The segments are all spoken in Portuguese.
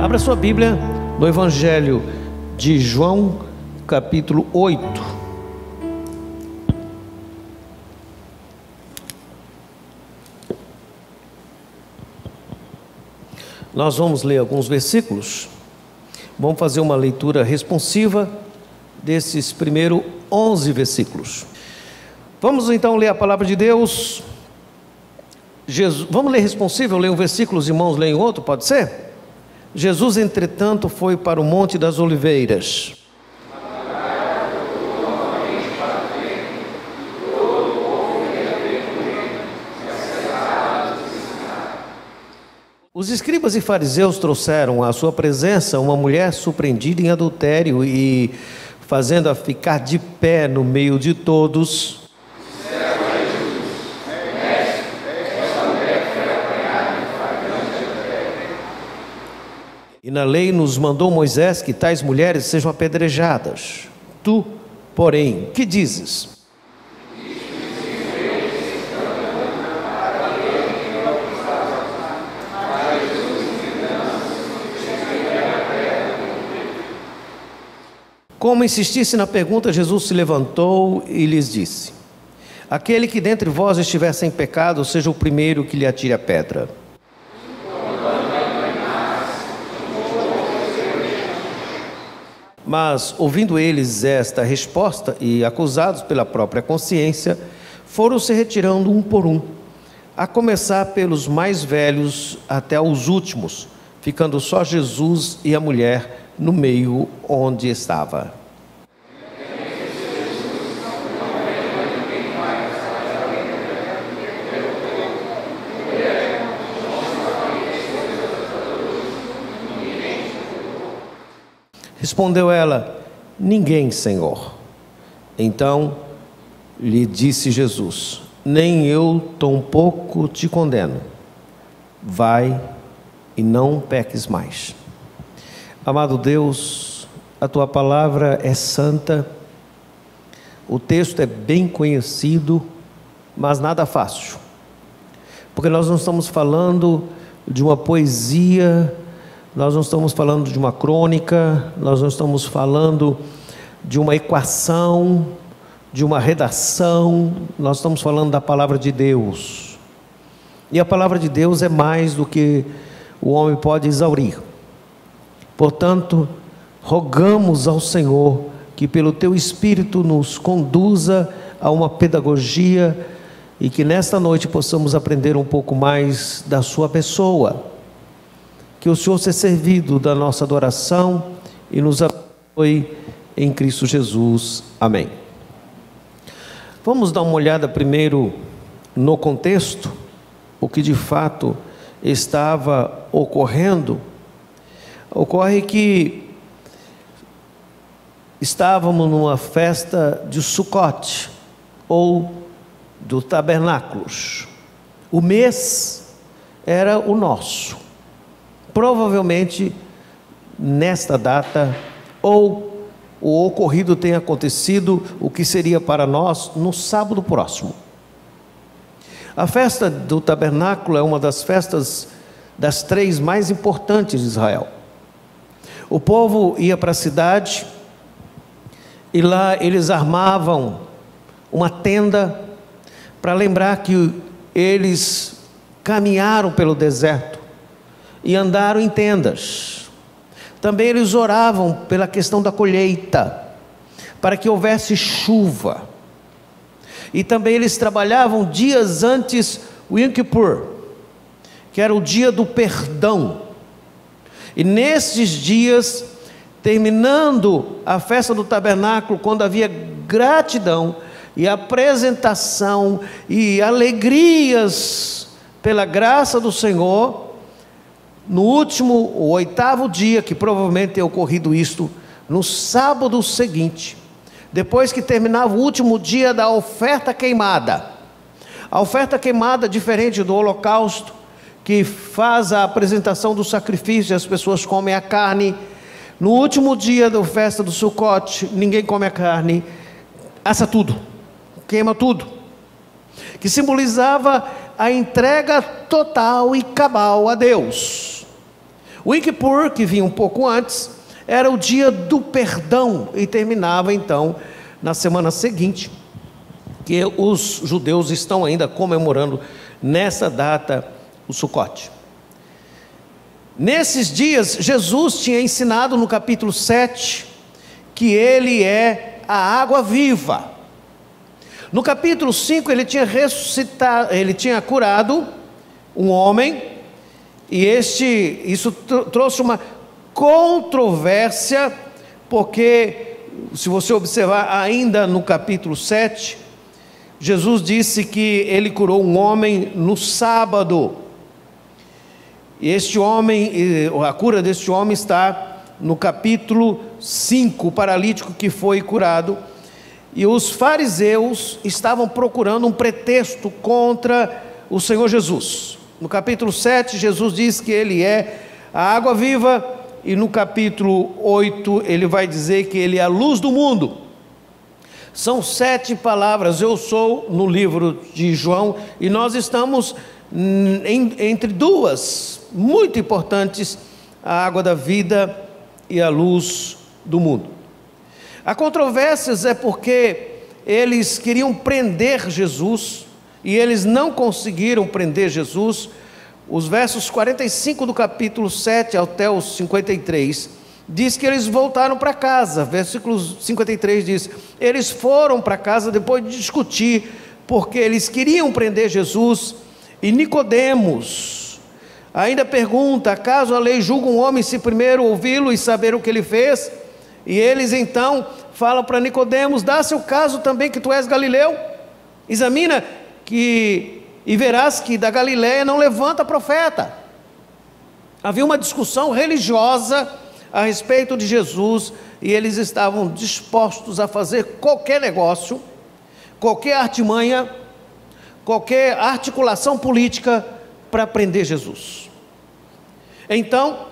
Abra sua Bíblia no Evangelho de João, capítulo 8. Nós vamos ler alguns versículos. Vamos fazer uma leitura responsiva desses primeiros 11 versículos. Vamos então ler a palavra de Deus. Vamos ler responsivo, eu leio um versículo, os irmãos leem outro, pode ser? Jesus, entretanto, foi para o Monte das Oliveiras. Os escribas e fariseus trouxeram à sua presença uma mulher surpreendida em adultério e, fazendo-a ficar de pé no meio de todos, e na lei nos mandou Moisés que tais mulheres sejam apedrejadas. Tu, porém, que dizes? Como insistisse na pergunta, Jesus se levantou e lhes disse: aquele que dentre vós estiver sem pecado, seja o primeiro que lhe atire a pedra. Mas, ouvindo eles esta resposta e acusados pela própria consciência, foram se retirando um por um, a começar pelos mais velhos até os últimos, ficando só Jesus e a mulher no meio onde estava. Respondeu ela: ninguém, Senhor. Então lhe disse Jesus: nem eu tampouco te condeno. Vai e não peques mais. Amado Deus, a tua palavra é santa, o texto é bem conhecido, mas nada fácil, porque nós não estamos falando de uma poesia, nós não estamos falando de uma crônica, nós não estamos falando de uma equação, de uma redação, nós estamos falando da palavra de Deus. E a palavra de Deus é mais do que o homem pode exaurir. Portanto, rogamos ao Senhor que pelo teu Espírito nos conduza a uma pedagogia e que nesta noite possamos aprender um pouco mais da sua pessoa. Que o Senhor seja servido da nossa adoração e nos abençoe em Cristo Jesus. Amém. Vamos dar uma olhada primeiro no contexto, o que de fato estava ocorrendo. Ocorre que estávamos numa festa de Sucote, ou do Tabernáculos. O mês era o nosso. Provavelmente nesta data, ou o ocorrido tenha acontecido, o que seria para nós no sábado próximo. A festa do tabernáculo é uma das festas das 3 mais importantes de Israel. O povo ia para a cidade e lá eles armavam uma tenda para lembrar que eles caminharam pelo deserto e andaram em tendas. Também eles oravam pela questão da colheita, para que houvesse chuva. E também eles trabalhavam dias antes o Yom Kippur, que era o dia do perdão. E nesses dias, terminando a festa do tabernáculo, quando havia gratidão e apresentação e alegrias pela graça do Senhor, no último, o 8º dia, que provavelmente tenha ocorrido isto, no sábado seguinte, depois que terminava o último dia da oferta queimada. A oferta queimada, diferente do holocausto, que faz a apresentação do sacrifício e as pessoas comem a carne. No último dia da festa do Sucote, ninguém come a carne, assa tudo, queima tudo, que simbolizava a entrega total e cabal a Deus. O Yom Kippur, que vinha um pouco antes, era o dia do perdão e terminava então na semana seguinte, que os judeus estão ainda comemorando nessa data o Sucote. Nesses dias, Jesus tinha ensinado no capítulo 7 que ele é a água viva. No capítulo 5 ele tinha ressuscitado, ele tinha curado um homem, e isso trouxe uma controvérsia, porque se você observar ainda no capítulo 7, Jesus disse que ele curou um homem no sábado. E este homem, a cura deste homem está no capítulo 5, o paralítico que foi curado. E os fariseus estavam procurando um pretexto contra o Senhor Jesus. No capítulo 7, Jesus diz que ele é a água viva, e no capítulo 8 ele vai dizer que ele é a luz do mundo. São 7 palavras, eu sou, no livro de João, e nós estamos entre duas muito importantes, a água da vida e a luz do mundo. Há controvérsias porque eles queriam prender Jesus, e eles não conseguiram prender Jesus. Os versos 45 do capítulo 7 até os 53, diz que eles voltaram para casa. Versículo 53 diz: eles foram para casa depois de discutir, porque eles queriam prender Jesus. E Nicodemos ainda pergunta: acaso a lei julga um homem se primeiro ouvi-lo e saber o que ele fez? E eles então falam para Nicodemos: dá-se o caso também que tu és galileu? Examina e verás que da Galileia não levanta profeta. Havia uma discussão religiosa a respeito de Jesus, e eles estavam dispostos a fazer qualquer negócio, qualquer artimanha, qualquer articulação política para prender Jesus. Então,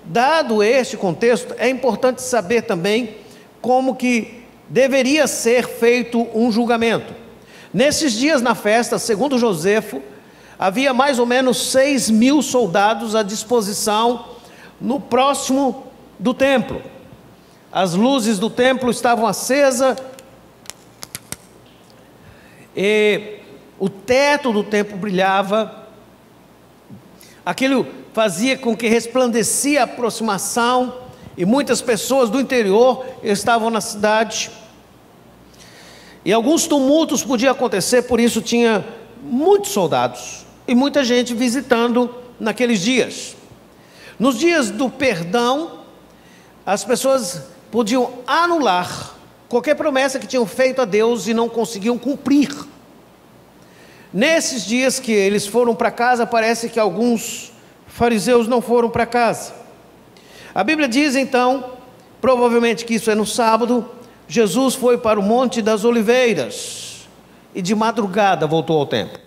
dado este contexto, é importante saber também como que deveria ser feito um julgamento. Nesses dias na festa, segundo Josefo, havia mais ou menos 6.000 soldados à disposição no próximo do templo. As luzes do templo estavam acesas, e o teto do templo brilhava. Aquilo fazia com que resplandecia a aproximação, e muitas pessoas do interior estavam na cidade. E alguns tumultos podiam acontecer, por isso tinha muitos soldados e muita gente visitando naqueles dias. Nos dias do perdão, as pessoas podiam anular qualquer promessa que tinham feito a Deus e não conseguiam cumprir. Nesses dias que eles foram para casa, parece que alguns fariseus não foram para casa. A Bíblia diz então, provavelmente que isso é no sábado, Jesus foi para o Monte das Oliveiras e de madrugada voltou ao templo.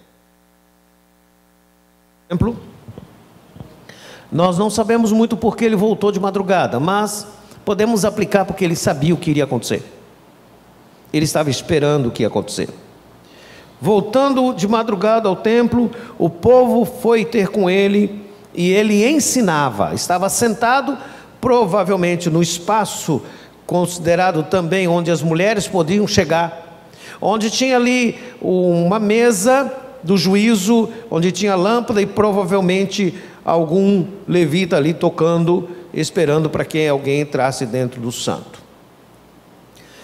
Nós não sabemos muito porque ele voltou de madrugada, mas podemos aplicar porque ele sabia o que iria acontecer. Ele estava esperando o que ia acontecer. Voltando de madrugada ao templo, o povo foi ter com ele e ele ensinava. Estava sentado provavelmente no espaço considerado também onde as mulheres podiam chegar, onde tinha ali uma mesa do juízo, onde tinha lâmpada e provavelmente algum levita ali tocando, esperando para que alguém entrasse dentro do santo.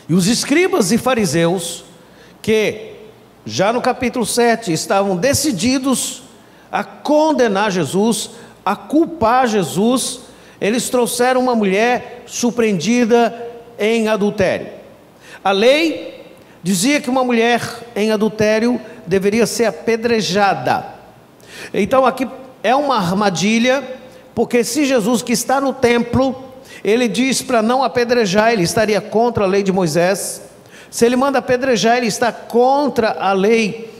E os escribas e fariseus, que já no capítulo 7 estavam decididos a condenar Jesus, a culpar Jesus, eles trouxeram uma mulher surpreendida em adultério. A lei dizia que uma mulher em adultério deveria ser apedrejada. Então aqui é uma armadilha, porque se Jesus, que está no templo, ele diz para não apedrejar, ele estaria contra a lei de Moisés. Se ele manda apedrejar, ele está contra a lei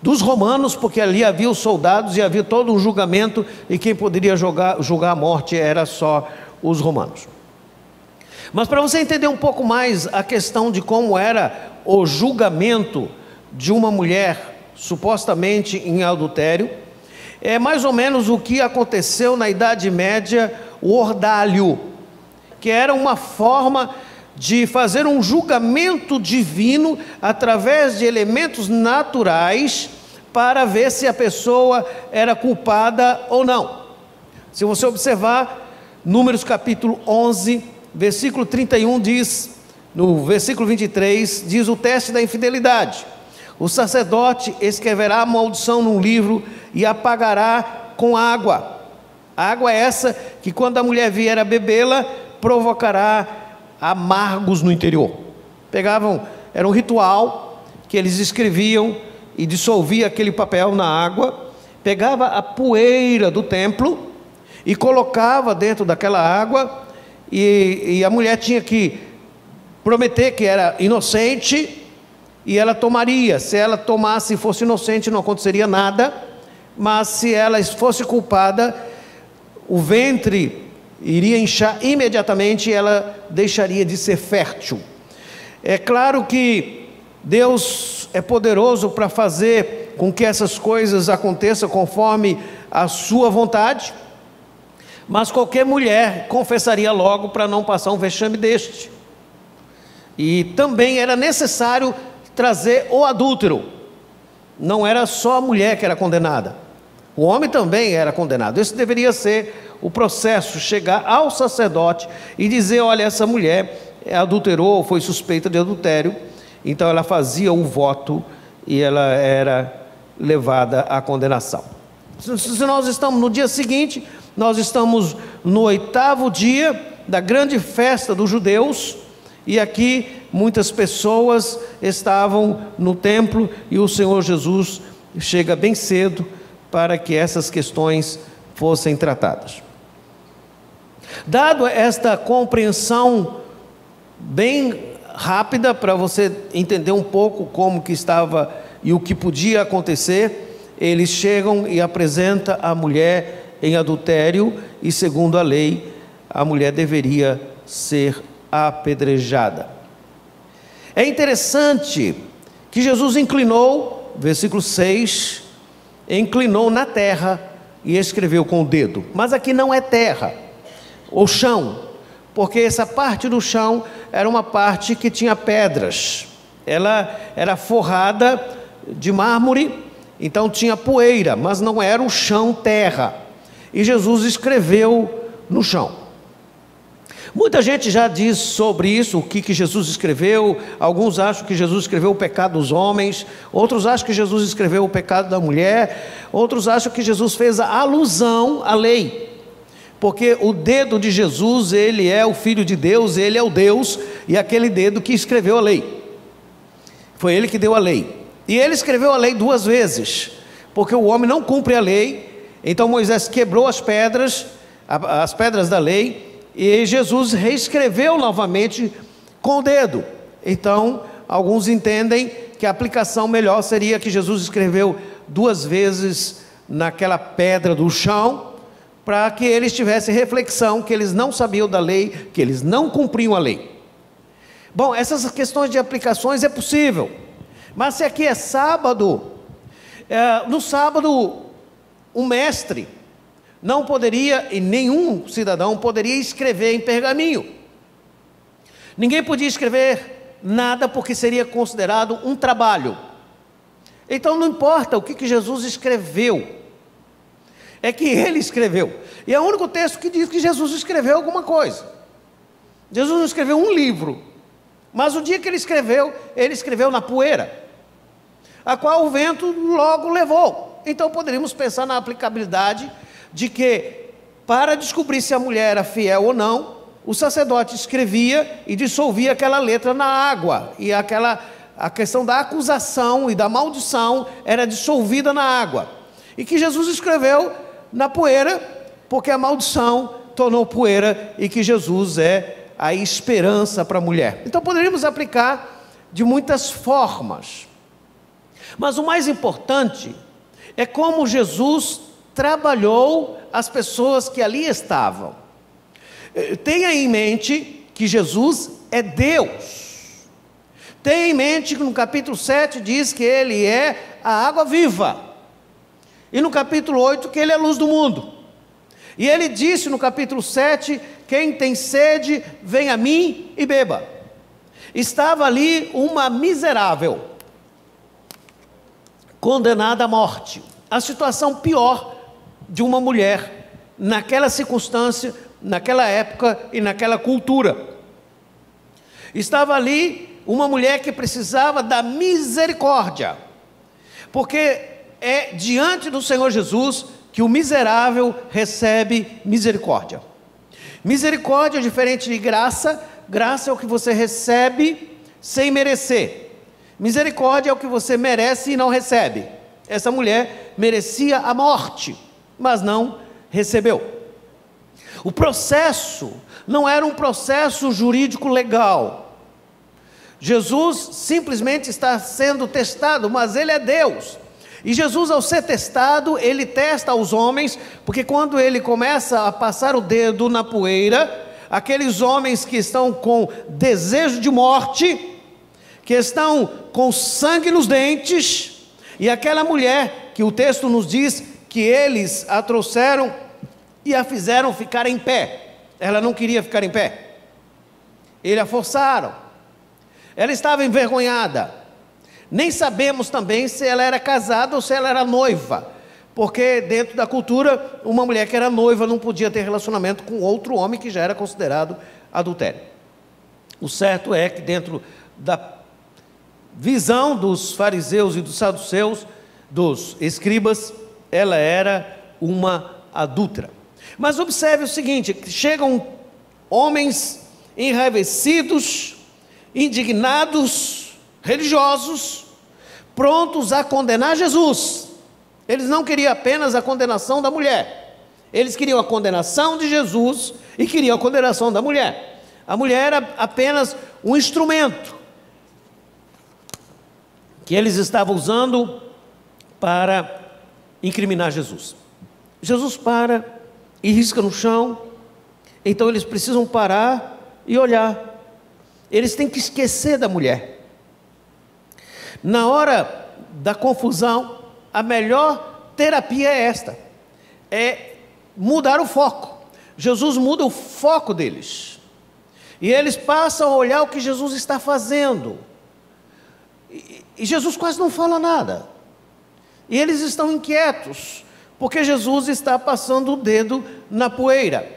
dos romanos, porque ali havia os soldados e havia todo um julgamento, e quem poderia julgar a morte era só os romanos. Mas para você entender um pouco mais a questão de como era o julgamento de uma mulher supostamente em adultério, é mais ou menos o que aconteceu na Idade Média o ordalho, que era uma forma de fazer um julgamento divino através de elementos naturais para ver se a pessoa era culpada ou não. Se você observar, Números capítulo 11, versículo 31 diz, no versículo 23, diz o teste da infidelidade: o sacerdote escreverá a maldição num livro e apagará com água. A água é essa que, quando a mulher vier a bebê-la, provocará amargos no interior. Era um ritual que eles escreviam e dissolvia aquele papel na água, pegava a poeira do templo e colocava dentro daquela água, e a mulher tinha que prometer que era inocente, e ela tomaria. Se ela tomasse e fosse inocente, não aconteceria nada, mas se ela fosse culpada, o ventre iria inchar imediatamente e ela deixaria de ser fértil. É claro que Deus é poderoso para fazer com que essas coisas aconteçam conforme a sua vontade, mas qualquer mulher confessaria logo para não passar um vexame deste. E também era necessário trazer o adúltero. Não era só a mulher que era condenada, o homem também era condenado. Esse deveria ser o processo: chegar ao sacerdote e dizer: olha, essa mulher adulterou, foi suspeita de adultério. Então ela fazia o voto e ela era levada à condenação. Se nós estamos no dia seguinte, nós estamos no 8º dia da grande festa dos judeus, e aqui muitas pessoas estavam no templo, e o Senhor Jesus chega bem cedo para que essas questões fossem tratadas. Dado esta compreensão bem rápida, para você entender um pouco como que estava e o que podia acontecer, eles chegam e apresentam a mulher em adultério, e segundo a lei, a mulher deveria ser apedrejada. É interessante que Jesus inclinou, versículo 6, inclinou na terra e escreveu com o dedo. Mas aqui não é terra, ou chão, porque essa parte do chão era uma parte que tinha pedras. Ela era forrada de mármore, então tinha poeira, mas não era o chão terra. E Jesus escreveu no chão. Muita gente já diz sobre isso, o que Jesus escreveu. Alguns acham que Jesus escreveu o pecado dos homens, outros acham que Jesus escreveu o pecado da mulher, outros acham que Jesus fez a alusão à lei, porque o dedo de Jesus, ele é o Filho de Deus, ele é o Deus, e aquele dedo que escreveu a lei, foi ele que deu a lei. E ele escreveu a lei 2 vezes, porque o homem não cumpre a lei. Então Moisés quebrou as pedras da lei, e Jesus reescreveu novamente com o dedo. Então alguns entendem que a aplicação melhor seria que Jesus escreveu 2 vezes naquela pedra do chão, para que eles tivessem reflexão que eles não sabiam da lei, que eles não cumpriam a lei. Bom, essas questões de aplicações é possível, mas se aqui é sábado, no sábado um mestre não poderia, e nenhum cidadão poderia escrever em pergaminho. Ninguém podia escrever nada, porque seria considerado um trabalho. Então não importa o que Jesus escreveu, é que ele escreveu. E é o único texto que diz que Jesus escreveu alguma coisa. Jesus não escreveu um livro, mas o dia que ele escreveu na poeira, a qual o vento logo levou. Então poderíamos pensar na aplicabilidade de que, para descobrir se a mulher era fiel ou não, o sacerdote escrevia e dissolvia aquela letra na água, e a questão da acusação e da maldição era dissolvida na água, e que Jesus escreveu na poeira, porque a maldição tornou poeira, e que Jesus é a esperança para a mulher. Então poderíamos aplicar de muitas formas, mas o mais importante é como Jesus trabalhou as pessoas que ali estavam. Tenha em mente que Jesus é Deus. Tenha em mente que no capítulo 7 diz que ele é a água viva, e no capítulo 8 que ele é a luz do mundo. E ele disse no capítulo 7, quem tem sede, vem a mim e beba. Estava ali uma miserável, condenada à morte. A situação pior de uma mulher, naquela circunstância, naquela época e naquela cultura. Estava ali uma mulher que precisava da misericórdia, porque é diante do Senhor Jesus que o miserável recebe misericórdia. Misericórdia é diferente de graça. Graça é o que você recebe sem merecer. Misericórdia é o que você merece e não recebe. Essa mulher merecia a morte, mas não recebeu. O processo não era um processo jurídico legal. Jesus simplesmente está sendo testado, mas ele é Deus. E Jesus, ao ser testado, ele testa os homens, porque quando ele começa a passar o dedo na poeira, aqueles homens que estão com desejo de morte, que estão com sangue nos dentes, e aquela mulher que o texto nos diz que eles a trouxeram e a fizeram ficar em pé. Ela não queria ficar em pé, eles a forçaram. Ela estava envergonhada. Nem sabemos também se ela era casada ou se ela era noiva, porque dentro da cultura, uma mulher que era noiva não podia ter relacionamento com outro homem que já era considerado adultério. O certo é que dentro da visão dos fariseus e dos saduceus, dos escribas, ela era uma adúltera. Mas observe o seguinte, chegam homens enraivecidos, indignados, religiosos, prontos a condenar Jesus. Eles não queriam apenas a condenação da mulher, eles queriam a condenação de Jesus e queriam a condenação da mulher. A mulher era apenas um instrumento que eles estavam usando para incriminar Jesus. Jesus para e risca no chão. Então eles precisam parar e olhar. Eles têm que esquecer da mulher. Na hora da confusão, a melhor terapia é esta, é mudar o foco. Jesus muda o foco deles, e eles passam a olhar o que Jesus está fazendo, e Jesus quase não fala nada, e eles estão inquietos, porque Jesus está passando o dedo na poeira.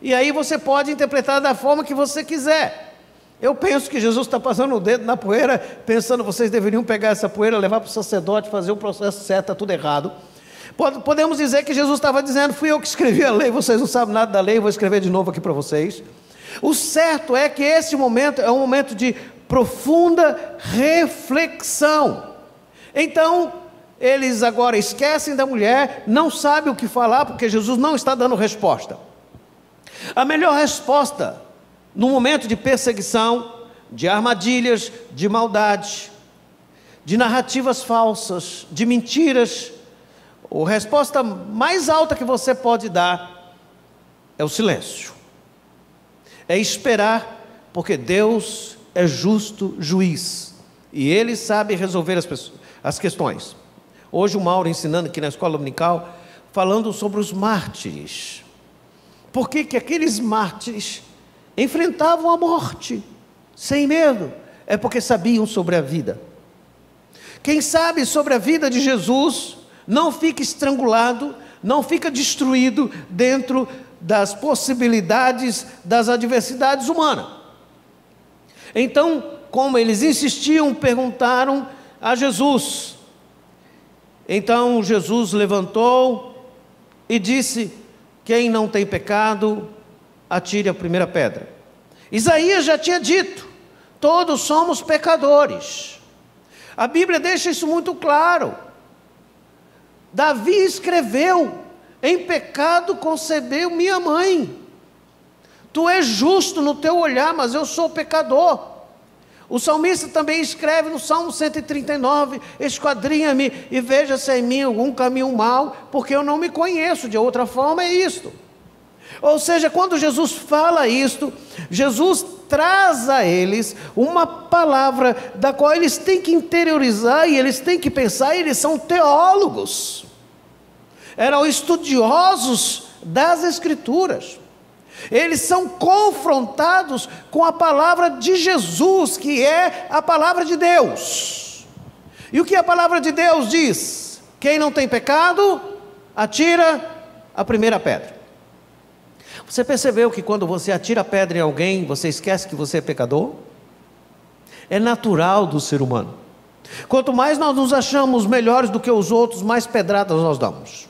E aí você pode interpretar da forma que você quiser. Eu penso que Jesus está passando o dedo na poeira, pensando, vocês deveriam pegar essa poeira, levar para o sacerdote, fazer o processo certo, está tudo errado. Podemos dizer que Jesus estava dizendo, fui eu que escrevi a lei, vocês não sabem nada da lei, vou escrever de novo aqui para vocês. O certo é que esse momento é um momento de profunda reflexão. Então, eles agora esquecem da mulher, não sabem o que falar, porque Jesus não está dando resposta. A melhor resposta no momento de perseguição, de armadilhas, de maldade, de narrativas falsas, de mentiras, a resposta mais alta que você pode dar é o silêncio. É esperar, porque Deus é justo juiz, e Ele sabe resolver as questões. Hoje o Mauro ensinando aqui na escola dominical, falando sobre os mártires. Por que aqueles mártires enfrentavam a morte sem medo? É porque sabiam sobre a vida. Quem sabe sobre a vida de Jesus não fica estrangulado, não fica destruído dentro das possibilidades das adversidades humanas. Então, como eles insistiam, perguntaram a Jesus. Então Jesus levantou e disse: quem não tem pecado, atire a primeira pedra. Isaías já tinha dito, todos somos pecadores. A Bíblia deixa isso muito claro. Davi escreveu: em pecado concebeu minha mãe. Tu és justo no teu olhar, mas eu sou pecador. O salmista também escreve no Salmo 139, esquadrinha-me e veja se em mim algum caminho mau, porque eu não me conheço, de outra forma é isto. Ou seja, quando Jesus fala isto, Jesus traz a eles uma palavra da qual eles têm que interiorizar e eles têm que pensar. Eles são teólogos, eram estudiosos das Escrituras. Eles são confrontados com a palavra de Jesus, que é a palavra de Deus. E o que a palavra de Deus diz? Quem não tem pecado, atira a primeira pedra. Você percebeu que quando você atira a pedra em alguém, você esquece que você é pecador? É natural do ser humano. Quanto mais nós nos achamos melhores do que os outros, mais pedradas nós damos.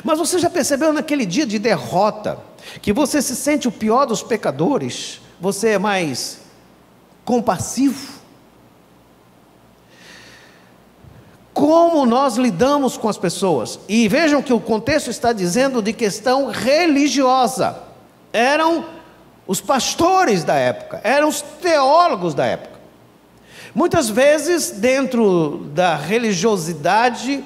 Mas você já percebeu naquele dia de derrota, que você se sente o pior dos pecadores? Você é mais compassivo? Como nós lidamos com as pessoas? E vejam que o contexto está dizendo de questão religiosa. Eram os pastores da época, eram os teólogos da época. Muitas vezes, dentro da religiosidade,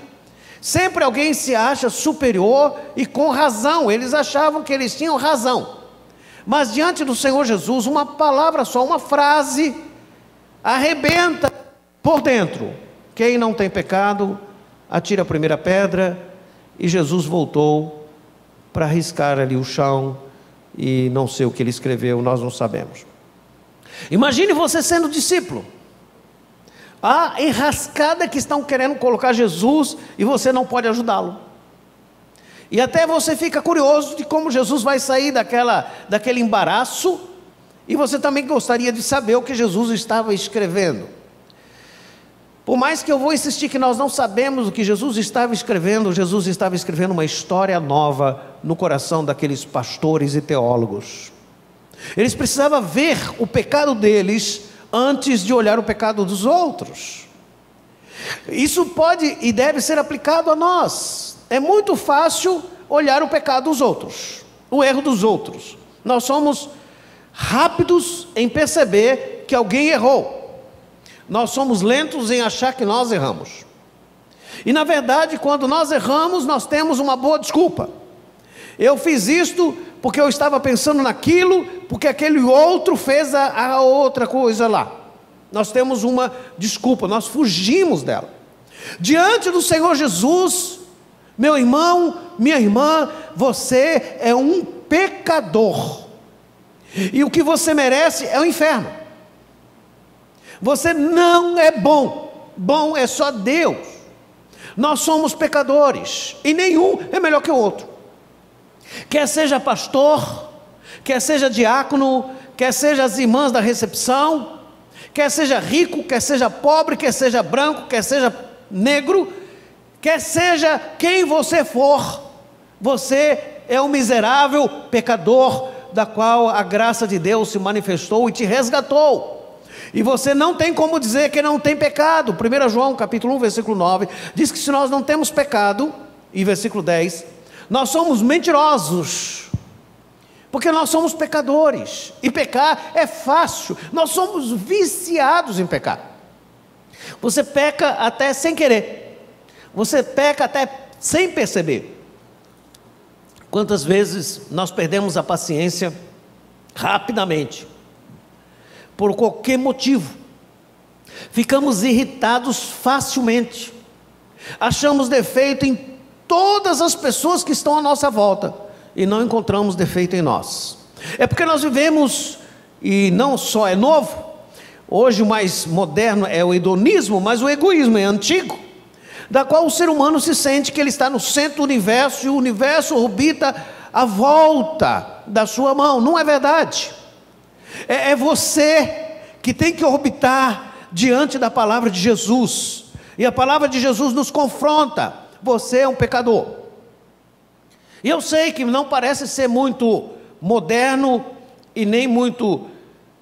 sempre alguém se acha superior e com razão. Eles achavam que eles tinham razão. Mas diante do Senhor Jesus, uma palavra só, uma frase, arrebenta por dentro. Quem não tem pecado, atira a primeira pedra. E Jesus voltou para riscar ali o chão. E não sei o que ele escreveu, nós não sabemos. Imagine você sendo discípulo. A enrascada que estão querendo colocar Jesus e você não pode ajudá-lo. E até você fica curioso de como Jesus vai sair daquele embaraço, e você também gostaria de saber o que Jesus estava escrevendo. Por mais que eu vou insistir que nós não sabemos o que Jesus estava escrevendo uma história nova no coração daqueles pastores e teólogos. Eles precisavam ver o pecado deles antes de olhar o pecado dos outros. Isso pode e deve ser aplicado a nós. É muito fácil olhar o pecado dos outros, o erro dos outros. Nós somos rápidos em perceber que alguém errou. Nós somos lentos em achar que nós erramos. E na verdade, quando nós erramos, nós temos uma boa desculpa. Eu fiz isto porque eu estava pensando naquilo, porque aquele outro fez a outra coisa lá. Nós temos uma desculpa, nós fugimos dela. Diante do Senhor Jesus, meu irmão, minha irmã, você é um pecador. E o que você merece é o inferno. Você não é bom. Bom é só Deus. Nós somos pecadores e nenhum é melhor que o outro. Quer seja pastor, quer seja diácono, quer seja as irmãs da recepção, quer seja rico, quer seja pobre, quer seja branco, quer seja negro, quer seja quem você for, você é um miserável pecador, da qual a graça de Deus se manifestou e te resgatou. E você não tem como dizer que não tem pecado. 1 João capítulo 1, versículo 9, diz que se nós não temos pecado, e versículo 10, nós somos mentirosos, porque nós somos pecadores, e pecar é fácil, nós somos viciados em pecar. Você peca até sem querer, você peca até sem perceber. Quantas vezes nós perdemos a paciência rapidamente, por qualquer motivo, ficamos irritados facilmente, achamos defeito em todas as pessoas que estão à nossa volta, e não encontramos defeito em nós. É porque nós vivemos, e não só é novo, hoje o mais moderno é o hedonismo, mas o egoísmo é antigo, da qual o ser humano se sente que ele está no centro do universo, e o universo orbita à volta da sua mão. Não é verdade. É você que tem que orbitar diante da palavra de Jesus, e a palavra de Jesus nos confronta. Você é um pecador. E eu sei que não parece ser muito moderno e nem muito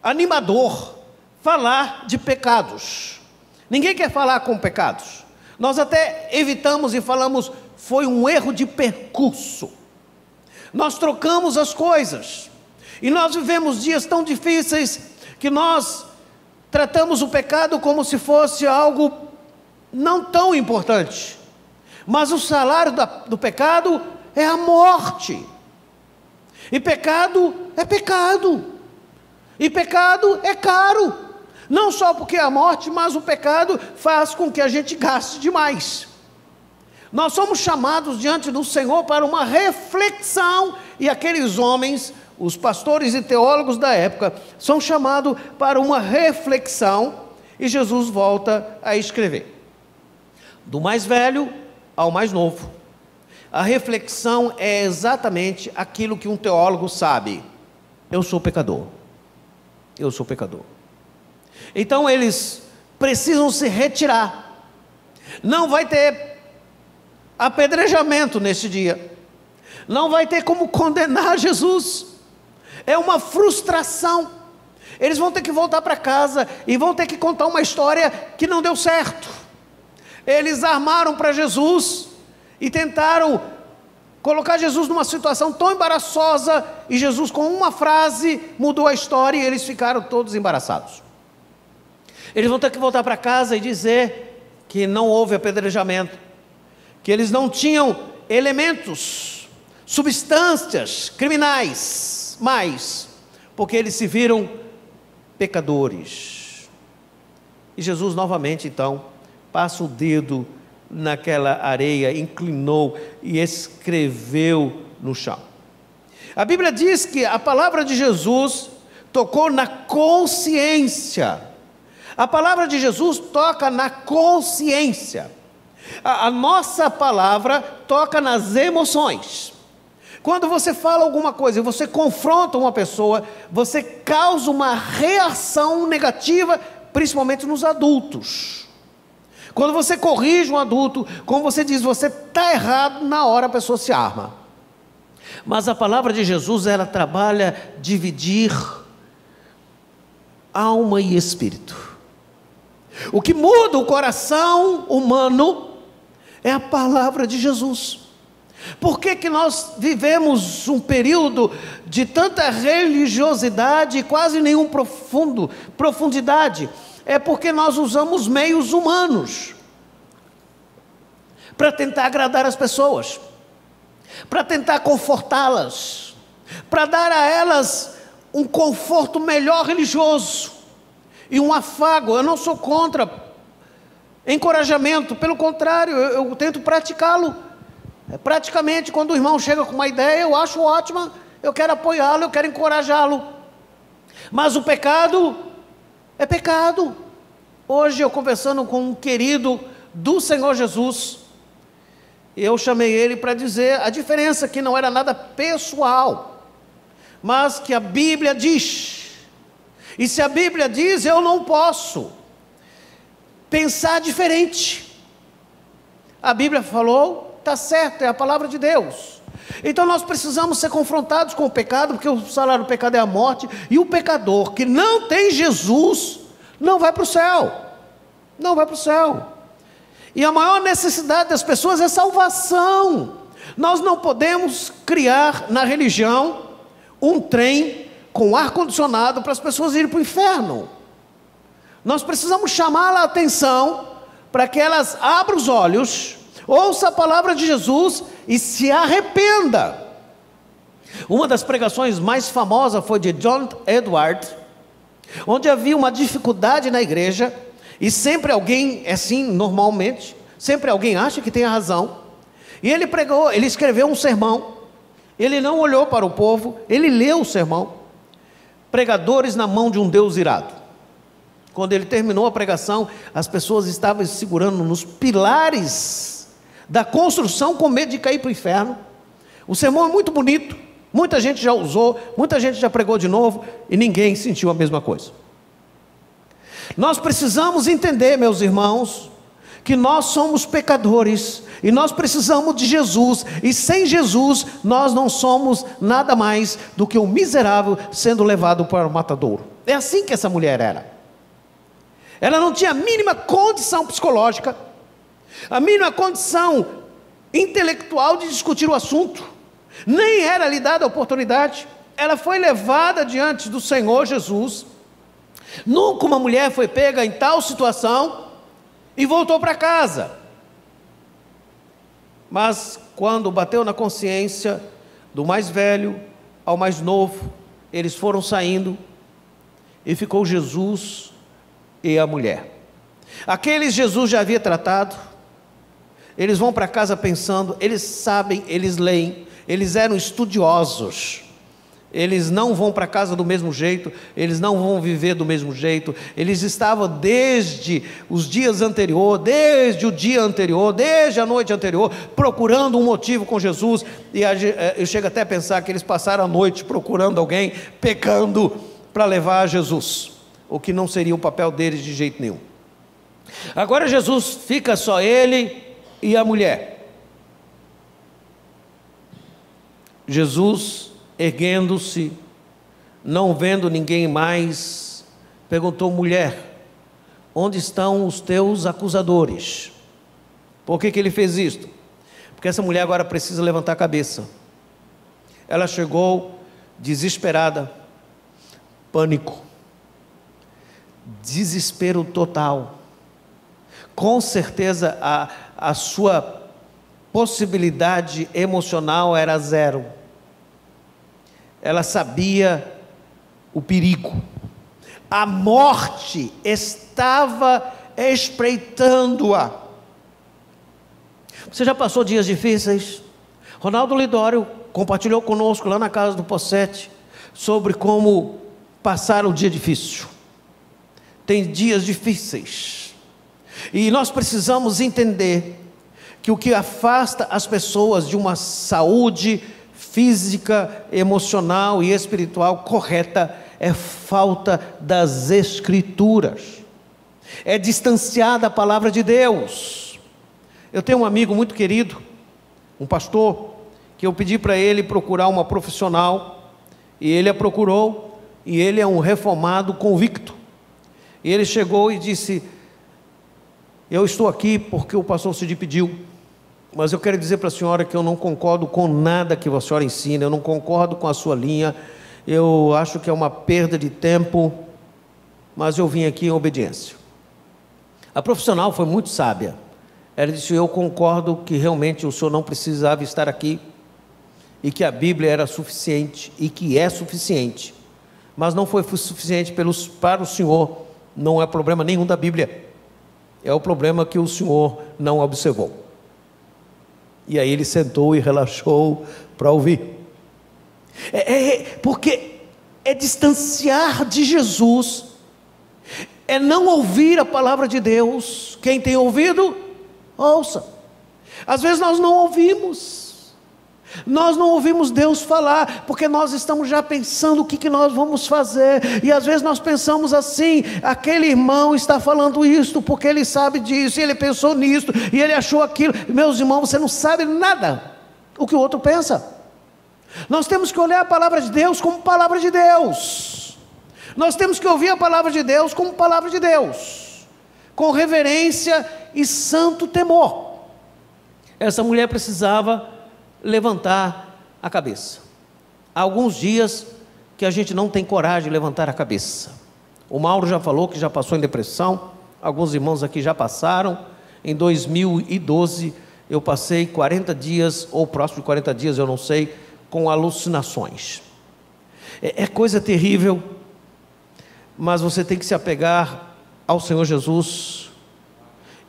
animador falar de pecados. Ninguém quer falar com pecados. Nós até evitamos e falamos, foi um erro de percurso. Nós trocamos as coisas. E nós vivemos dias tão difíceis que nós tratamos o pecado como se fosse algo não tão importante. Mas o salário do pecado é a morte. E pecado é pecado. E pecado é caro. Não só porque é a morte, mas o pecado faz com que a gente gaste demais. Nós somos chamados diante do Senhor para uma reflexão, e aqueles homens, os pastores e teólogos da época, são chamados para uma reflexão, e Jesus volta a escrever. Do mais velho ao mais novo. A reflexão é exatamente aquilo que um teólogo sabe: eu sou pecador. Eu sou pecador. Então eles precisam se retirar. Não vai ter apedrejamento neste dia. Não vai ter como condenar Jesus. É uma frustração. Eles vão ter que voltar para casa e vão ter que contar uma história que não deu certo. Eles armaram para Jesus e tentaram colocar Jesus numa situação tão embaraçosa, e Jesus, com uma frase, mudou a história e eles ficaram todos embaraçados. Eles vão ter que voltar para casa e dizer que não houve apedrejamento, que eles não tinham elementos, substâncias criminais, mais, porque eles se viram pecadores. E Jesus novamente então passa o dedo naquela areia, inclinou e escreveu no chão. A Bíblia diz que a palavra de Jesus tocou na consciência. A palavra de Jesus toca na consciência. A nossa palavra toca nas emoções. Quando você fala alguma coisa e você confronta uma pessoa, você causa uma reação negativa, principalmente nos adultos. Quando você corrige um adulto, quando você diz você está errado, na hora a pessoa se arma. Mas a palavra de Jesus, ela trabalha dividir alma e espírito. O que muda o coração humano é a palavra de Jesus. Por que nós vivemos um período de tanta religiosidade e quase nenhuma profundidade? É porque nós usamos meios humanos para tentar agradar as pessoas, para tentar confortá-las, para dar a elas um conforto melhor religioso e um afago. Eu não sou contra encorajamento, pelo contrário, eu tento praticá-lo. Praticamente, quando o irmão chega com uma ideia, eu acho ótima, eu quero apoiá-lo, eu quero encorajá-lo. Mas o pecado é pecado. Hoje eu conversando com um querido do Senhor Jesus, eu chamei ele para dizer a diferença, que não era nada pessoal, mas que a Bíblia diz. E se a Bíblia diz, eu não posso pensar diferente. A Bíblia falou, está certo, é a palavra de Deus. Então nós precisamos ser confrontados com o pecado, porque o salário do pecado é a morte, e o pecador que não tem Jesus, não vai para o céu. Não vai para o céu. E a maior necessidade das pessoas é salvação. Nós não podemos criar na religião um trem com ar-condicionado para as pessoas irem para o inferno. Nós precisamos chamar a atenção para que elas abram os olhos, ouça a palavra de Jesus e se arrependa. Uma das pregações mais famosas foi de John Edward, onde havia uma dificuldade na igreja, e sempre alguém, assim, normalmente, sempre alguém acha que tem a razão, e ele pregou, ele escreveu um sermão, ele não olhou para o povo, ele leu o sermão, pregadores na mão de um Deus irado. Quando ele terminou a pregação, as pessoas estavam se segurando nos pilares da construção com medo de cair para o inferno. O sermão é muito bonito, muita gente já usou, muita gente já pregou de novo, e ninguém sentiu a mesma coisa. Nós precisamos entender, meus irmãos, que nós somos pecadores, e nós precisamos de Jesus, e sem Jesus, nós não somos nada mais do que um miserável sendo levado para o matadouro. É assim que essa mulher era. Ela não tinha a mínima condição psicológica, a mínima condição intelectual de discutir o assunto, nem era lhe dada a oportunidade. Ela foi levada diante do Senhor Jesus. Nunca uma mulher foi pega em tal situação e voltou para casa. Mas quando bateu na consciência do mais velho ao mais novo, eles foram saindo e ficou Jesus e a mulher. Aqueles Jesus já havia tratado, eles vão para casa pensando, eles sabem, eles leem, eles eram estudiosos. Eles não vão para casa do mesmo jeito, eles não vão viver do mesmo jeito, eles estavam desde os dias anteriores, desde o dia anterior, desde a noite anterior, procurando um motivo com Jesus, e eu chego até a pensar que eles passaram a noite procurando alguém, pecando, para levar a Jesus, o que não seria o papel deles de jeito nenhum. Agora Jesus fica só ele e a mulher. Jesus, erguendo-se, não vendo ninguém mais, perguntou: mulher, onde estão os teus acusadores? Por que ele fez isto? Porque essa mulher agora precisa levantar a cabeça. Ela chegou desesperada, pânico, desespero total. Com certeza a sua possibilidade emocional era zero. Ela sabia o perigo, a morte estava espreitando-a. Você já passou dias difíceis? Ronaldo Lidório compartilhou conosco lá na casa do Possete sobre como passar o dia difícil. Tem dias difíceis, e nós precisamos entender que o que afasta as pessoas de uma saúde física, emocional e espiritual correta é falta das Escrituras, é distanciar da palavra de Deus. Eu tenho um amigo muito querido, um pastor, que eu pedi para ele procurar uma profissional, e ele a procurou, e ele é um reformado convicto, e ele chegou e disse: eu estou aqui porque o pastor Cid pediu, mas eu quero dizer para a senhora que eu não concordo com nada que a senhora ensina, eu não concordo com a sua linha, eu acho que é uma perda de tempo, mas eu vim aqui em obediência. A profissional foi muito sábia. Ela disse: eu concordo que realmente o senhor não precisava estar aqui, e que a Bíblia era suficiente, e que é suficiente, mas não foi suficiente para o senhor. Não é problema nenhum da Bíblia, é o problema que o senhor não observou. E aí ele sentou e relaxou para ouvir. Porque é distanciar de Jesus, é não ouvir a palavra de Deus. Quem tem ouvido, ouça. Às vezes nós não ouvimos Deus falar, porque nós estamos já pensando o que nós vamos fazer, e às vezes nós pensamos assim: aquele irmão está falando isto porque ele sabe disso, e ele pensou nisto, e ele achou aquilo. Meus irmãos, você não sabe nada o que o outro pensa. Nós temos que olhar a palavra de Deus como palavra de Deus, nós temos que ouvir a palavra de Deus como palavra de Deus, com reverência e santo temor. Essa mulher precisava levantar a cabeça. Há alguns dias que a gente não tem coragem de levantar a cabeça. O Mauro já falou que já passou em depressão, alguns irmãos aqui já passaram. Em 2012 eu passei 40 dias, ou próximo de 40 dias, eu não sei, com alucinações. É coisa terrível, mas você tem que se apegar ao Senhor Jesus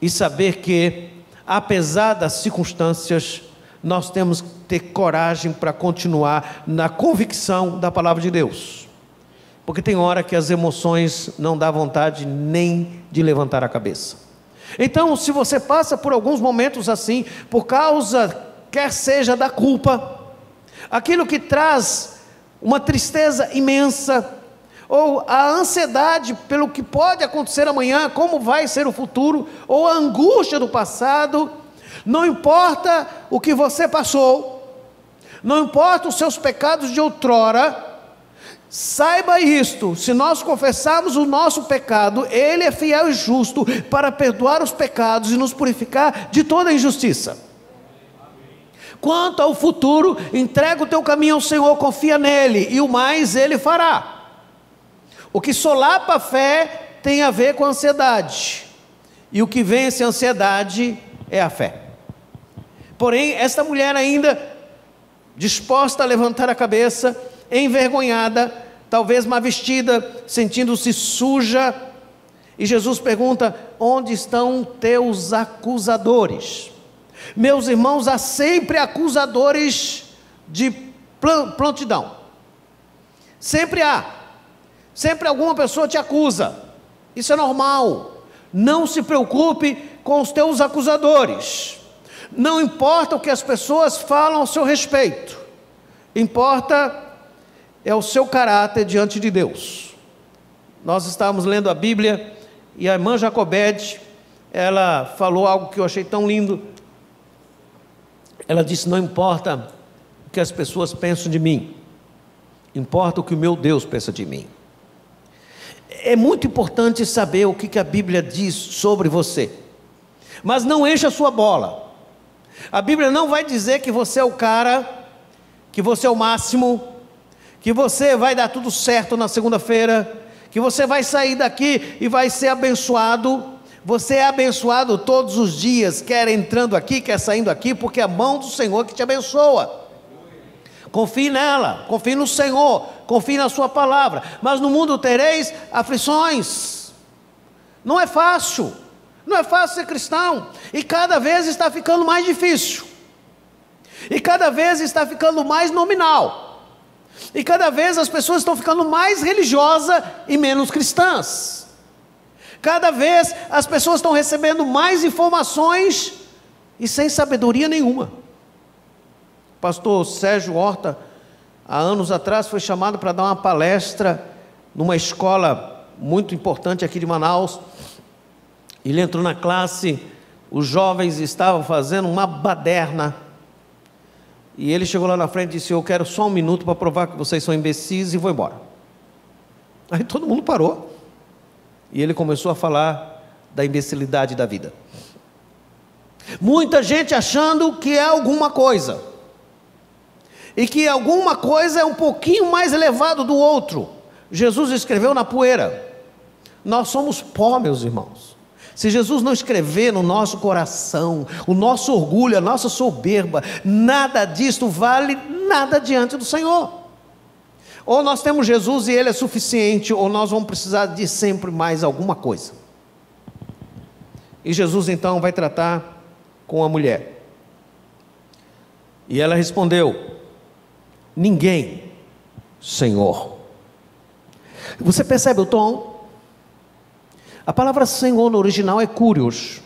e saber que, apesar das circunstâncias, nós temos que ter coragem para continuar na convicção da palavra de Deus, porque tem hora que as emoções não dá vontade nem de levantar a cabeça. Então, se você passa por alguns momentos assim, por causa, quer seja da culpa, aquilo que traz uma tristeza imensa, ou a ansiedade pelo que pode acontecer amanhã, como vai ser o futuro, ou a angústia do passado, não importa o que você passou, não importa os seus pecados de outrora, saiba isto: se nós confessarmos o nosso pecado, Ele é fiel e justo para perdoar os pecados e nos purificar de toda injustiça. Quanto ao futuro, entrega o teu caminho ao Senhor, confia nele, e o mais Ele fará. O que solapa a fé tem a ver com a ansiedade, e o que vence a ansiedade é a fé. Porém, esta mulher ainda disposta a levantar a cabeça, envergonhada, talvez mal vestida, sentindo-se suja, e Jesus pergunta: onde estão teus acusadores? Meus irmãos, há sempre acusadores de prontidão. Sempre há. Sempre alguma pessoa te acusa. Isso é normal. Não se preocupe com os teus acusadores. Não importa o que as pessoas falam ao seu respeito. Importa é o seu caráter diante de Deus. Nós estávamos lendo a Bíblia e a irmã Jacobede, ela falou algo que eu achei tão lindo. Ela disse: não importa o que as pessoas pensam de mim, importa o que o meu Deus pensa de mim. É muito importante saber o que a Bíblia diz sobre você, mas não encha a sua bola. A Bíblia não vai dizer que você é o cara, que você é o máximo, que você vai dar tudo certo na segunda-feira, que você vai sair daqui e vai ser abençoado. Você é abençoado todos os dias, quer entrando aqui, quer saindo aqui, porque é a mão do Senhor que te abençoa. Confie nela, confie no Senhor, confie na sua palavra. Mas no mundo tereis aflições. Não é fácil, não é fácil ser cristão, e cada vez está ficando mais difícil, e cada vez está ficando mais nominal, e cada vez as pessoas estão ficando mais religiosas e menos cristãs. Cada vez as pessoas estão recebendo mais informações e sem sabedoria nenhuma. O pastor Sérgio Horta, há anos atrás, foi chamado para dar uma palestra numa escola muito importante aqui de Manaus. Ele entrou na classe, os jovens estavam fazendo uma baderna, e ele chegou lá na frente e disse: eu quero só um minuto para provar que vocês são imbecis, e vou embora. Aí todo mundo parou, e ele começou a falar da imbecilidade da vida. Muita gente achando que é alguma coisa, e que alguma coisa é um pouquinho mais elevado do outro. Jesus escreveu na poeira. Nós somos pó, meus irmãos. Se Jesus não escrever no nosso coração, o nosso orgulho, a nossa soberba, nada disto vale nada diante do Senhor. Ou nós temos Jesus e Ele é suficiente, ou nós vamos precisar de sempre mais alguma coisa. E Jesus então vai tratar com a mulher. E ela respondeu: ninguém, Senhor. Você percebe o tom? A palavra Senhor no original é Kyrios,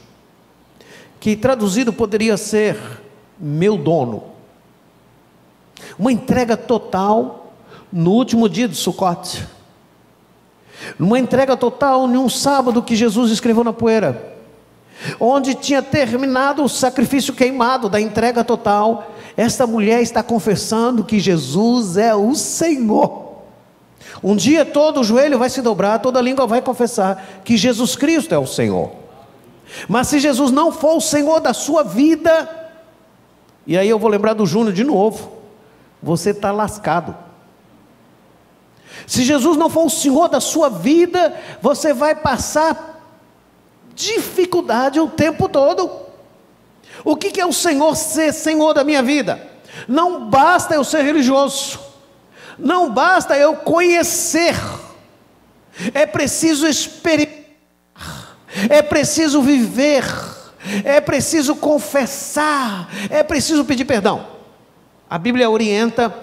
que traduzido poderia ser meu dono. Uma entrega total no último dia de Sucote. Uma entrega total em um sábado que Jesus escreveu na poeira, onde tinha terminado o sacrifício queimado da entrega total. Esta mulher está confessando que Jesus é o Senhor. Um dia todo o joelho vai se dobrar, toda a língua vai confessar que Jesus Cristo é o Senhor. Mas se Jesus não for o Senhor da sua vida, e aí eu vou lembrar do Júnior de novo, você está lascado. Se Jesus não for o Senhor da sua vida, você vai passar dificuldade o tempo todo. O que é o Senhor ser Senhor da minha vida? Não basta eu ser religioso, não basta eu conhecer, é preciso experimentar, é preciso viver, é preciso confessar, é preciso pedir perdão. A Bíblia orienta: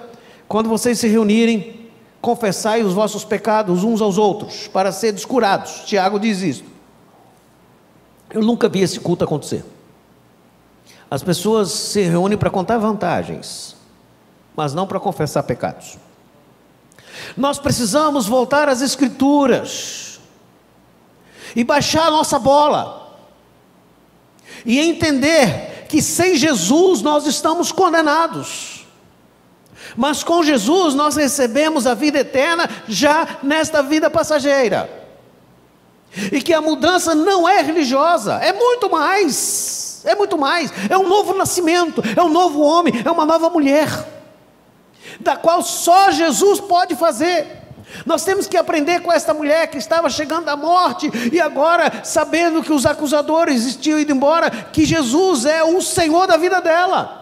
quando vocês se reunirem, confessai os vossos pecados uns aos outros, para seres curados. Tiago diz isso. Eu nunca vi esse culto acontecer. As pessoas se reúnem para contar vantagens, mas não para confessar pecados. Nós precisamos voltar às Escrituras e baixar a nossa bola e entender que sem Jesus nós estamos condenados, mas com Jesus nós recebemos a vida eterna já nesta vida passageira, e que a mudança não é religiosa, é muito mais, é um novo nascimento, é um novo homem, é uma nova mulher, da qual só Jesus pode fazer. Nós temos que aprender com esta mulher que estava chegando à morte, e agora, sabendo que os acusadores tinham ido embora, que Jesus é o Senhor da vida dela.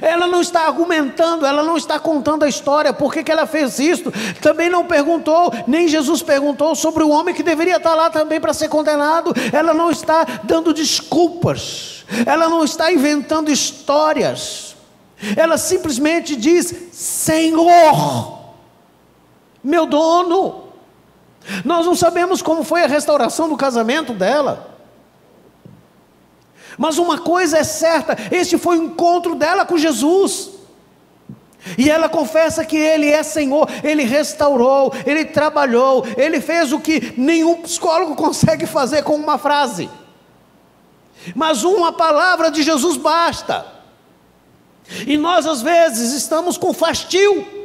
Ela não está argumentando, ela não está contando a história, por que ela fez isso. Também não perguntou, nem Jesus perguntou sobre o homem que deveria estar lá também para ser condenado. Ela não está dando desculpas, ela não está inventando histórias, ela simplesmente diz: Senhor, meu dono. Nós não sabemos como foi a restauração do casamento dela, mas uma coisa é certa: este foi o encontro dela com Jesus, e ela confessa que Ele é Senhor. Ele restaurou, Ele trabalhou, Ele fez o que nenhum psicólogo consegue fazer com uma frase, mas uma palavra de Jesus basta. E nós às vezes estamos com fastio.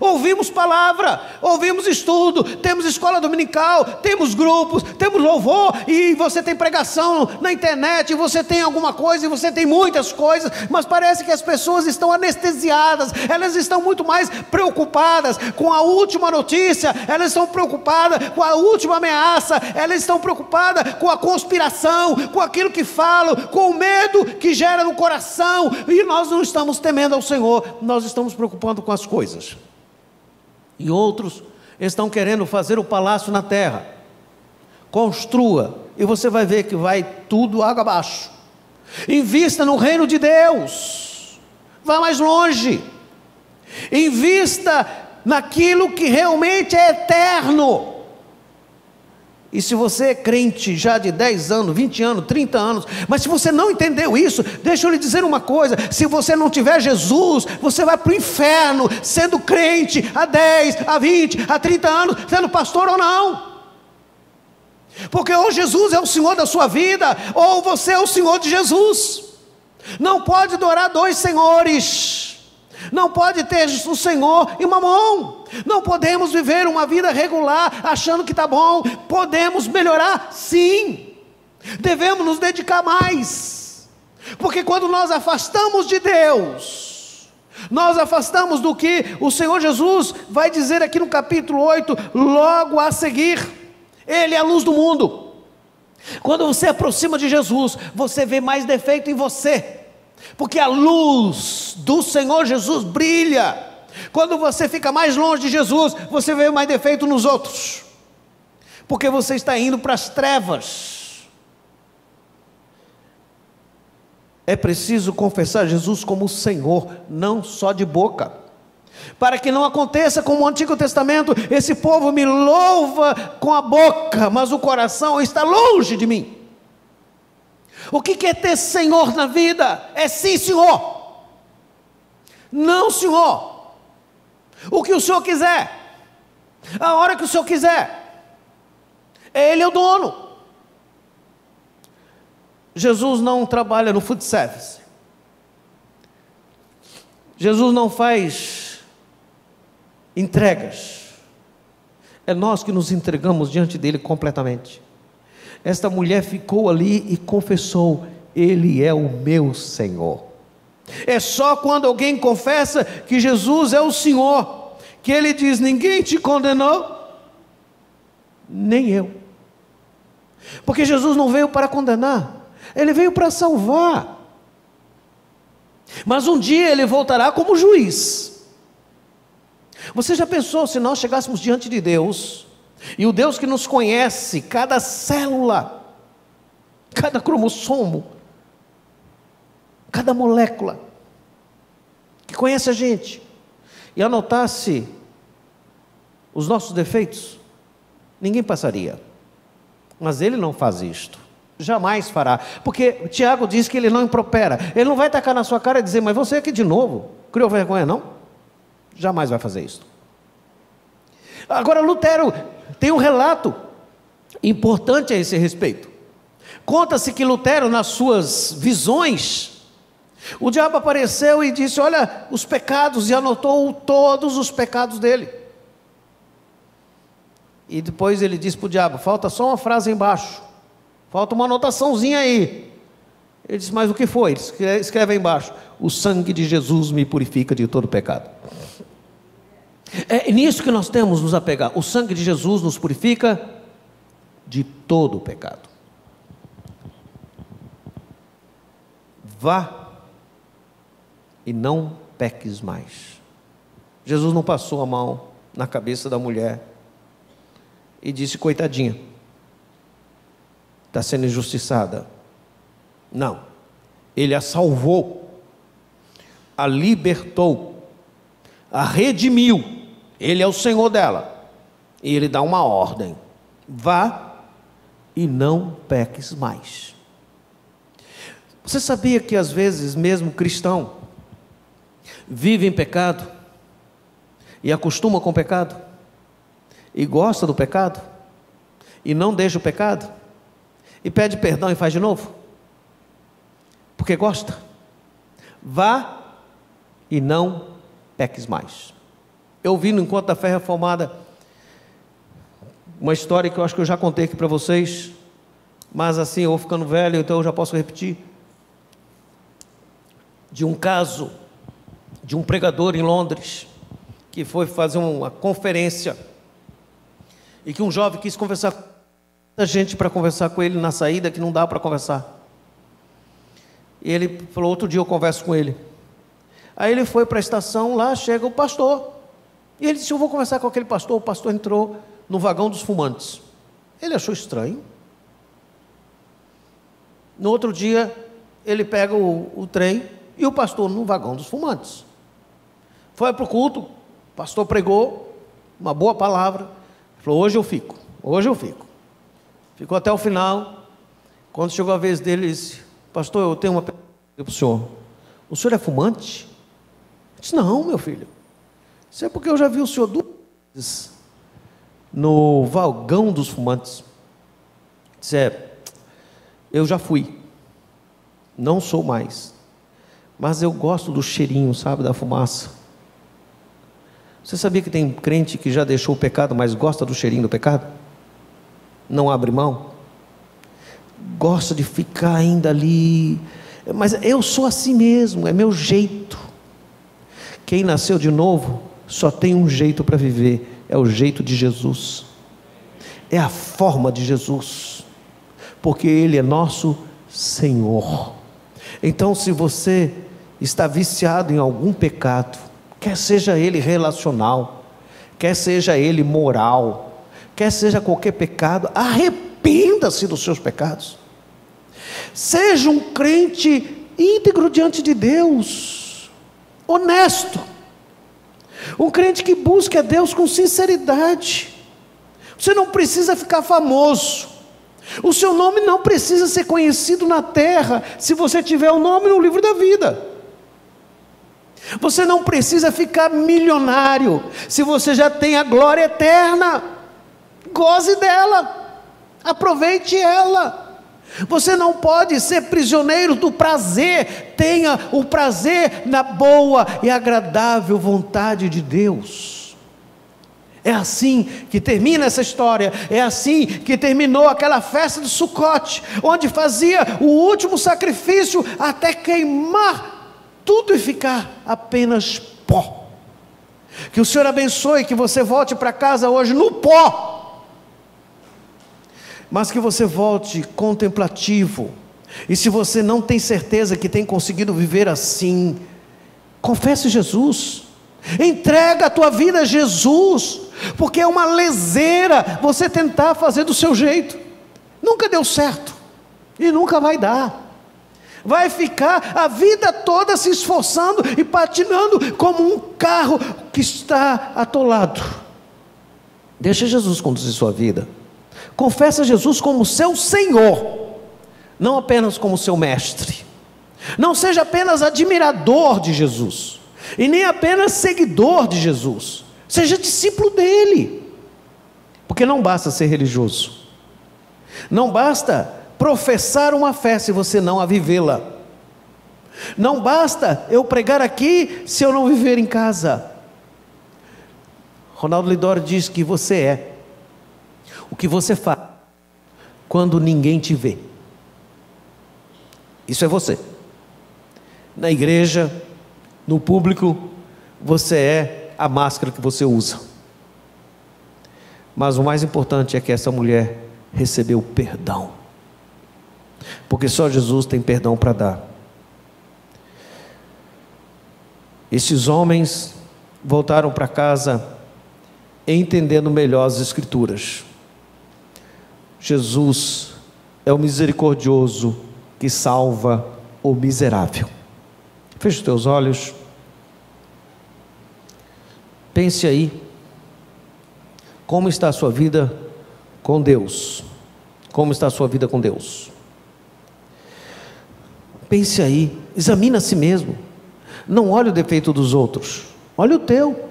Ouvimos palavra, ouvimos estudo, temos escola dominical, temos grupos, temos louvor, e você tem pregação na internet, e você tem alguma coisa, e você tem muitas coisas, mas parece que as pessoas estão anestesiadas, elas estão muito mais preocupadas com a última notícia, elas estão preocupadas com a última ameaça, elas estão preocupadas com a conspiração, com aquilo que falam, com o medo que gera no coração, e nós não estamos temendo ao Senhor, nós estamos preocupando com as coisas. E outros estão querendo fazer o palácio na terra. Construa, e você vai ver que vai tudo água abaixo. Invista no reino de Deus, vá mais longe, invista naquilo que realmente é eterno. E se você é crente já de 10 anos, 20 anos, 30 anos, mas se você não entendeu isso, deixa eu lhe dizer uma coisa: se você não tiver Jesus, você vai para o inferno, sendo crente há 10, há 20, há 30 anos, sendo pastor ou não. Porque ou Jesus é o Senhor da sua vida, ou você é o Senhor de Jesus. Não pode adorar dois senhores. Não pode ter o Senhor e Mamon. Não podemos viver uma vida regular achando que está bom. Podemos melhorar, sim. Devemos nos dedicar mais, porque quando nós afastamos de Deus, nós afastamos do que o Senhor Jesus vai dizer aqui no capítulo 8, logo a seguir. Ele é a luz do mundo. Quando você aproxima de Jesus, você vê mais defeito em você, porque a luz do Senhor Jesus brilha. Quando você fica mais longe de Jesus, você vê mais defeito nos outros, porque você está indo para as trevas. É preciso confessar Jesus como Senhor, não só de boca, para que não aconteça como o Antigo Testamento: esse povo me louva com a boca, mas o coração está longe de mim. O que é ter Senhor na vida? É sim, Senhor. Não, Senhor. O que o Senhor quiser, a hora que o Senhor quiser. Ele é o dono. Jesus não trabalha no food service. Jesus não faz entregas. É nós que nos entregamos diante dele completamente. Esta mulher ficou ali e confessou: Ele é o meu Senhor. É só quando alguém confessa que Jesus é o Senhor, que ele diz: ninguém te condenou, nem eu. Porque Jesus não veio para condenar, ele veio para salvar. Mas um dia ele voltará como juiz. Você já pensou se nós chegássemos diante de Deus, e o Deus que nos conhece, cada célula, cada cromossomo, cada molécula, que conhece a gente, e anotasse os nossos defeitos, ninguém passaria. Mas ele não faz isto, jamais fará, porque Tiago diz que ele não impropera. Ele não vai tacar na sua cara e dizer: mas você aqui de novo, criou vergonha? Não, jamais vai fazer isso. Agora Lutero tem um relato importante a esse respeito. Conta-se que Lutero, nas suas visões, o diabo apareceu e disse: olha os pecados, e anotou todos os pecados dele. E depois ele disse para o diabo: falta só uma frase embaixo, falta uma anotaçãozinha aí. Ele disse: mas o que foi? Escreve aí embaixo: o sangue de Jesus me purifica de todo pecado. É nisso que nós temos nos apegar. O sangue de Jesus nos purifica de todo o pecado. Vá e não peques mais. Jesus não passou a mão na cabeça da mulher e disse: coitadinha, está sendo injustiçada. Não, Ele a salvou, a libertou, a redimiu. Ele é o Senhor dela. E Ele dá uma ordem: vá e não peques mais. Você sabia que às vezes mesmo cristão vive em pecado e acostuma com o pecado e gosta do pecado e não deixa o pecado e pede perdão e faz de novo porque gosta? Vá e não peques mais. Eu vi no Encontro da Fé Reformada uma história que eu acho que eu já contei aqui para vocês, mas assim, eu vou ficando velho, então eu já posso repetir, de um caso de um pregador em Londres, que foi fazer uma conferência, e que um jovem quis conversar com muita gente para conversar com ele na saída, que não dá para conversar. E ele falou: outro dia eu converso com ele. Aí ele foi para a estação, lá chega o pastor, e ele disse: eu vou conversar com aquele pastor. O pastor entrou no vagão dos fumantes. Ele achou estranho. No outro dia, ele pega o trem, e o pastor no vagão dos fumantes. Foi para o culto, o pastor pregou uma boa palavra, falou: hoje eu fico, hoje eu fico. Ficou até o final. Quando chegou a vez dele, ele disse: pastor, eu tenho uma pergunta para o senhor. O senhor é fumante? Ele disse: não, meu filho. Isso é porque eu já vi o senhor duas vezes no vagão dos fumantes. Ele disse: eu já fui, não sou mais, mas eu gosto do cheirinho, sabe, da fumaça. Você sabia que tem crente que já deixou o pecado, mas gosta do cheirinho do pecado? Não abre mão? Gosta de ficar ainda ali. Mas eu sou assim mesmo, é meu jeito. Quem nasceu de novo só tem um jeito para viver, é o jeito de Jesus, é a forma de Jesus, porque Ele é nosso Senhor. Então, se você está viciado em algum pecado, quer seja ele relacional, quer seja ele moral, quer seja qualquer pecado, arrependa-se dos seus pecados. Seja um crente íntegro diante de Deus, honesto, um crente que busque a Deus com sinceridade. Você não precisa ficar famoso, o seu nome não precisa ser conhecido na terra, se você tiver o nome no livro da vida. Você não precisa ficar milionário, se você já tem a glória eterna. Goze dela, aproveite ela. Você não pode ser prisioneiro do prazer, tenha o prazer na boa e agradável vontade de Deus. É assim que termina essa história, é assim que terminou aquela festa de Sucote, onde fazia o último sacrifício até queimar tudo e ficar apenas pó. Que o Senhor abençoe, que você volte para casa hoje no pó, mas que você volte contemplativo. E se você não tem certeza que tem conseguido viver assim, confesse Jesus, entrega a tua vida a Jesus, porque é uma leseira você tentar fazer do seu jeito. Nunca deu certo e nunca vai dar. Vai ficar a vida toda se esforçando e patinando como um carro que está atolado. Deixa Jesus conduzir sua vida. Confessa Jesus como seu Senhor, não apenas como seu mestre. Não seja apenas admirador de Jesus, e nem apenas seguidor de Jesus. Seja discípulo dele. Porque não basta ser religioso, não basta professar uma fé se você não a vivê-la. Não basta eu pregar aqui se eu não viver em casa. Ronaldo Lidório diz que você é o que você faz quando ninguém te vê. Isso é você. Na igreja, no público, você é a máscara que você usa. Mas o mais importante é que essa mulher recebeu perdão, porque só Jesus tem perdão para dar. Esses homens voltaram para casa entendendo melhor as Escrituras. Jesus é o misericordioso que salva o miserável. Feche os teus olhos. Pense aí, como está a sua vida com Deus? Como está a sua vida com Deus? Pense aí, examine a si mesmo. Não olhe o defeito dos outros, olhe o teu.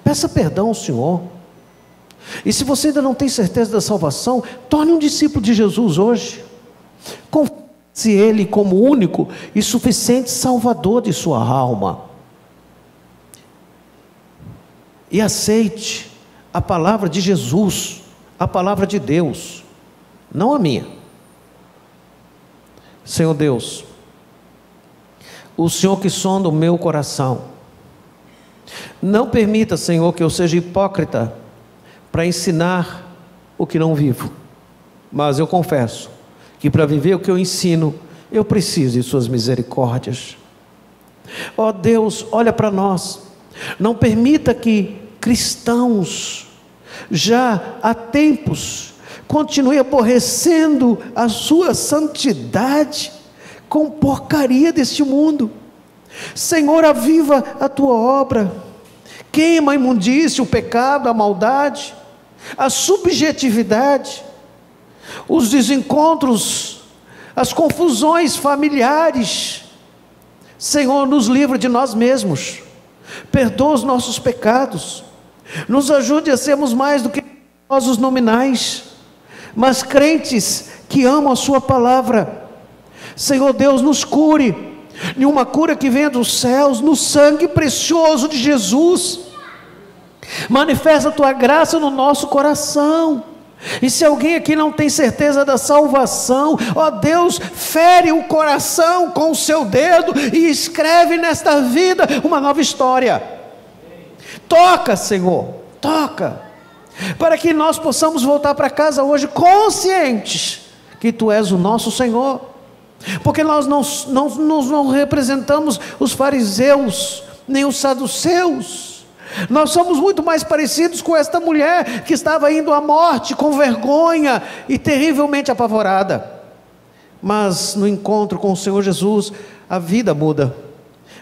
Peça perdão ao Senhor. E se você ainda não tem certeza da salvação, torne um discípulo de Jesus hoje. Confesse Ele como único e suficiente Salvador de sua alma. E aceite a palavra de Jesus, a palavra de Deus, não a minha. Senhor Deus, o Senhor que sonda o meu coração, não permita, Senhor, que eu seja hipócrita para ensinar o que não vivo, mas eu confesso que para viver o que eu ensino, eu preciso de suas misericórdias. Ó Deus, olha para nós, não permita que cristãos, já há tempos, continuem aborrecendo a sua santidade com porcaria deste mundo. Senhor, aviva a tua obra, queima a imundícia, o pecado, a maldade, a subjetividade, os desencontros, as confusões familiares. Senhor, nos livra de nós mesmos, perdoa os nossos pecados, nos ajude a sermos mais do que os nominais, mas crentes que amam a sua palavra. Senhor Deus, nos cure, de uma cura que venha dos céus, no sangue precioso de Jesus. Manifesta a tua graça no nosso coração. E se alguém aqui não tem certeza da salvação, ó Deus, fere o coração com o seu dedo e escreve nesta vida uma nova história. Toca, Senhor, toca, para que nós possamos voltar para casa hoje conscientes que Tu és o nosso Senhor, porque nós não representamos os fariseus, nem os saduceus. Nós somos muito mais parecidos com esta mulher que estava indo à morte com vergonha e terrivelmente apavorada, mas no encontro com o Senhor Jesus, a vida muda.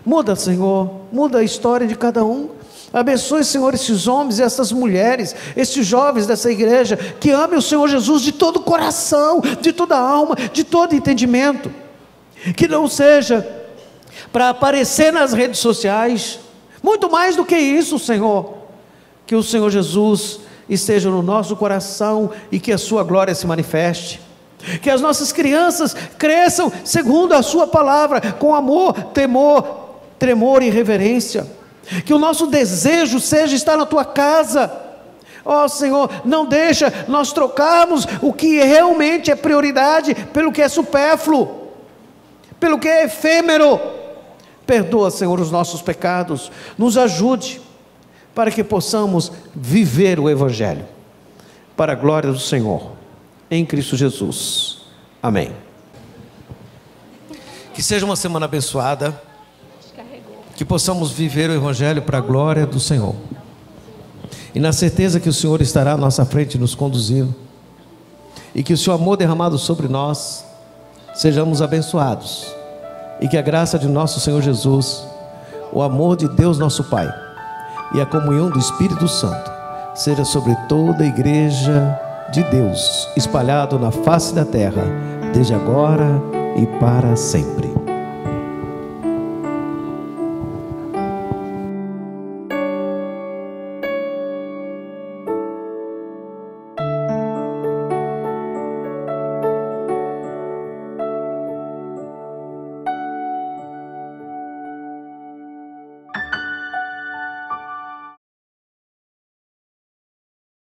Muda, Senhor, muda a história de cada um. Abençoe, Senhor, esses homens e essas mulheres, esses jovens dessa igreja, que amem o Senhor Jesus de todo o coração, de toda a alma, de todo entendimento, que não seja para aparecer nas redes sociais. Muito mais do que isso, Senhor, que o Senhor Jesus esteja no nosso coração e que a sua glória se manifeste, que as nossas crianças cresçam segundo a sua palavra, com amor, temor, tremor e reverência, que o nosso desejo seja estar na tua casa. Ó Senhor, não deixa nós trocarmos o que realmente é prioridade pelo que é supérfluo, pelo que é efêmero. Perdoa, Senhor, os nossos pecados, nos ajude, para que possamos viver o Evangelho, para a glória do Senhor, em Cristo Jesus, amém. Que seja uma semana abençoada, que possamos viver o Evangelho para a glória do Senhor, e na certeza que o Senhor estará à nossa frente nos conduzindo, e que o seu amor derramado sobre nós, sejamos abençoados, e que a graça de nosso Senhor Jesus, o amor de Deus nosso Pai e a comunhão do Espírito Santo seja sobre toda a igreja de Deus, espalhado na face da terra, desde agora e para sempre.